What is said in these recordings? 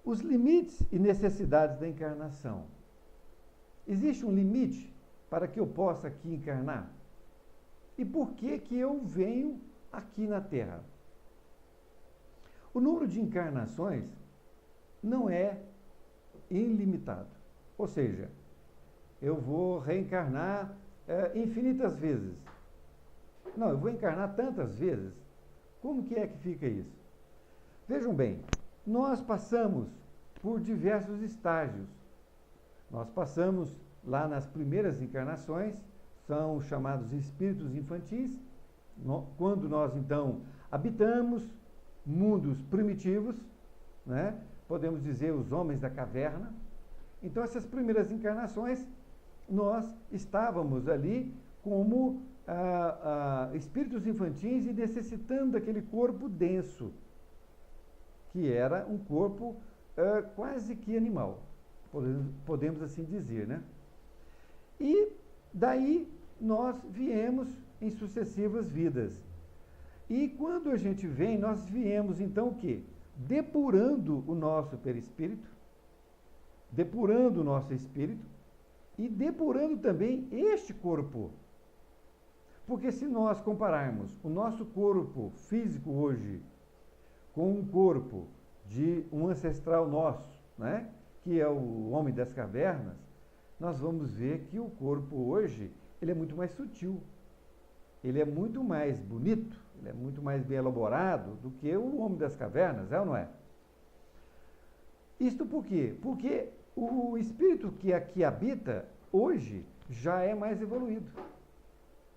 Os limites e necessidades da encarnação. Existe um limite para que eu possa aqui encarnar? E por que que eu venho aqui na Terra? O número de encarnações não é ilimitado. Ou seja, eu vou reencarnar infinitas vezes. Não, eu vou encarnar tantas vezes. Como que é que fica isso? Vejam bem, nós passamos por diversos estágios. Nós passamos lá nas primeiras encarnações, são chamados espíritos infantis, quando nós então habitamos mundos primitivos, né? Podemos dizer os homens da caverna. Então essas primeiras encarnações, nós estávamos ali como espíritos infantis e necessitando daquele corpo denso, que era um corpo quase que animal, podemos assim dizer, né? E daí nós viemos em sucessivas vidas. E quando a gente vem, nós viemos então o quê? Depurando o nosso perispírito, depurando o nosso espírito e depurando também este corpo. Porque se nós compararmos o nosso corpo físico hoje com um corpo de um ancestral nosso, né, que é o homem das cavernas, nós vamos ver que o corpo hoje ele é muito mais sutil, ele é muito mais bonito, ele é muito mais bem elaborado do que o homem das cavernas, é ou não é? Isto por quê? Porque o espírito que aqui habita hoje já é mais evoluído.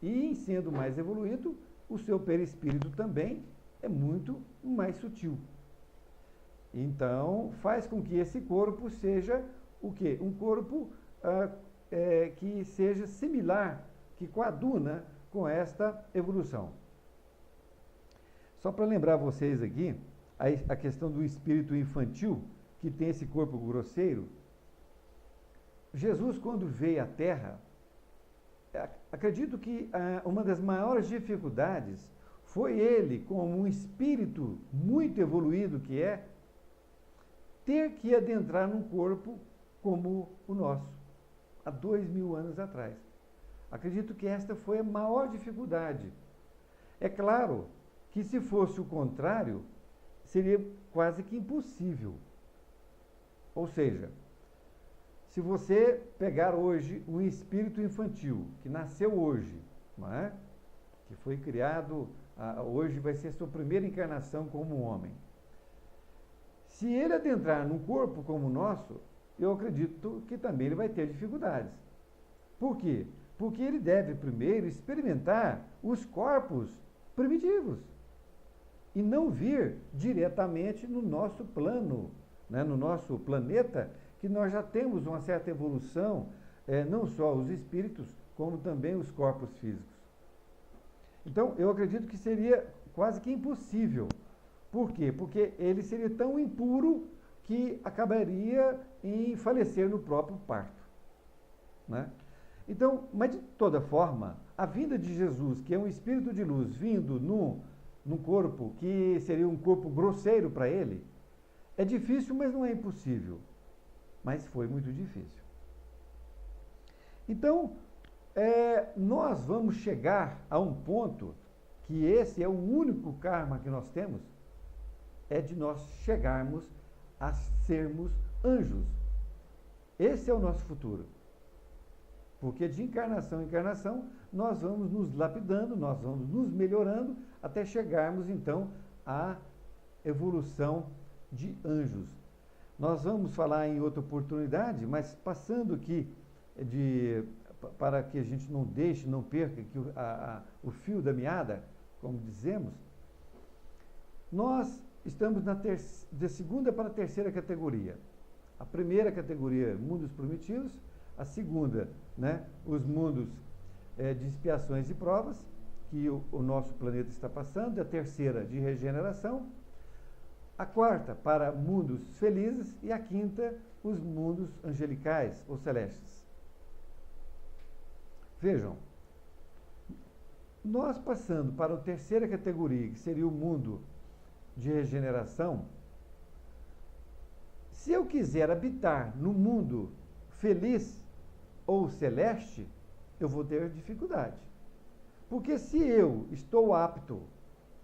E em sendo mais evoluído, o seu perispírito também é muito mais sutil. Então, faz com que esse corpo seja o quê? Um corpo que seja similar, que coaduna com esta evolução. Só para lembrar vocês aqui, a questão do espírito infantil, que tem esse corpo grosseiro. Jesus, quando veio à Terra, acredito que uma das maiores dificuldades foi ele, como um espírito muito evoluído que é, ter que adentrar num corpo como o nosso, há 2000 anos atrás. Acredito que esta foi a maior dificuldade. É claro que se fosse o contrário, seria quase que impossível. Ou seja, se você pegar hoje um espírito infantil, que nasceu hoje, não é? Que foi criado, hoje vai ser sua primeira encarnação como homem. Se ele adentrar num corpo como o nosso, eu acredito que também ele vai ter dificuldades. Por quê? Porque ele deve primeiro experimentar os corpos primitivos e não vir diretamente no nosso plano, né, no nosso planeta, que nós já temos uma certa evolução, não só os espíritos, como também os corpos físicos. Então, eu acredito que seria quase que impossível. Por quê? Porque ele seria tão impuro que acabaria em falecer no próprio parto, né? Então, mas de toda forma, a vinda de Jesus, que é um espírito de luz vindo num corpo que seria um corpo grosseiro para ele, é difícil, mas não é impossível. Mas foi muito difícil. Então, nós vamos chegar a um ponto que esse é o único karma que nós temos, é de nós chegarmos a sermos anjos. Esse é o nosso futuro. Porque de encarnação em encarnação, nós vamos nos lapidando, nós vamos nos melhorando, até chegarmos, então, à evolução de anjos. Nós vamos falar em outra oportunidade, mas passando aqui, para que a gente não deixe, não perca aqui o fio da meada, como dizemos, nós estamos da segunda para a terceira categoria. A primeira categoria, mundos primitivos. A segunda, né, os mundos de expiações e provas, que o nosso planeta está passando. A terceira, de regeneração. A quarta, para mundos felizes. E a quinta, os mundos angelicais ou celestes. Vejam, nós passando para a terceira categoria, que seria o mundo de regeneração, Se eu quiser habitar no mundo feliz ou celeste, eu vou ter dificuldade. Porque se eu estou apto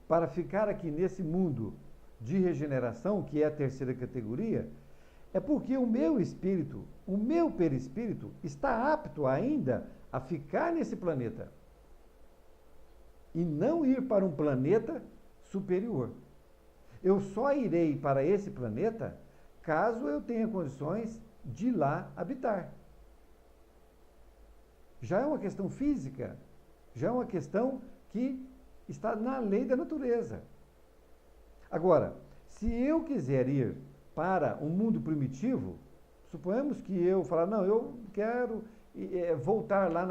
para ficar aqui nesse mundo de regeneração, que é a terceira categoria, é porque o meu espírito, o meu perispírito, está apto ainda a ficar nesse planeta e não ir para um planeta superior. Eu só irei para esse planeta caso eu tenha condições de lá habitar. Já é uma questão física, já é uma questão que está na lei da natureza. Agora, se eu quiser ir para um mundo primitivo, suponhamos que eu falar, não, eu quero voltar lá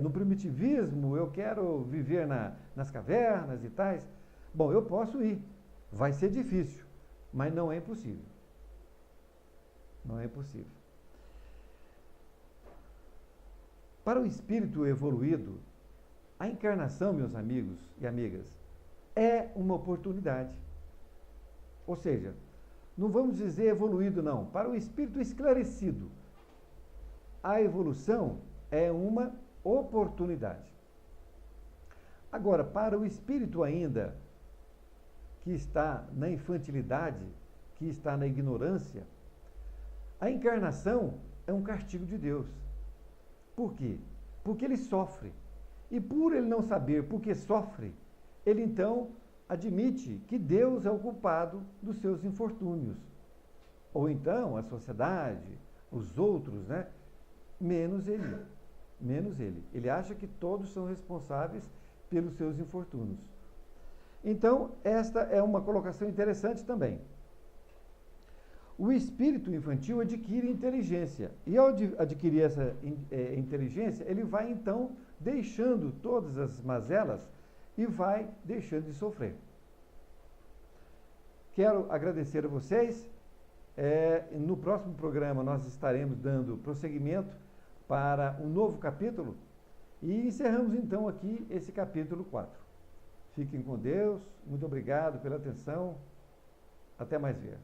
no primitivismo, eu quero viver nas cavernas e tais. Bom, eu posso ir. Vai ser difícil, mas não é impossível. Não é impossível. Para o espírito evoluído, a encarnação, meus amigos e amigas, é uma oportunidade. Ou seja, não vamos dizer evoluído, não. Para o espírito esclarecido, a evolução é uma oportunidade. Agora, para o espírito ainda que está na infantilidade, que está na ignorância, a encarnação é um castigo de Deus. Por quê? Porque ele sofre. E por ele não saber por que sofre, ele então admite que Deus é o culpado dos seus infortúnios. Ou então a sociedade, os outros, né? Menos ele. Menos ele. Ele acha que todos são responsáveis pelos seus infortúnios. Então, esta é uma colocação interessante também. O espírito infantil adquire inteligência. E ao adquirir essa inteligência, ele vai então deixando todas as mazelas e vai deixando de sofrer. Quero agradecer a vocês. No próximo programa nós estaremos dando prosseguimento para um novo capítulo e encerramos então aqui esse capítulo 4. Fiquem com Deus, muito obrigado pela atenção, até mais ver.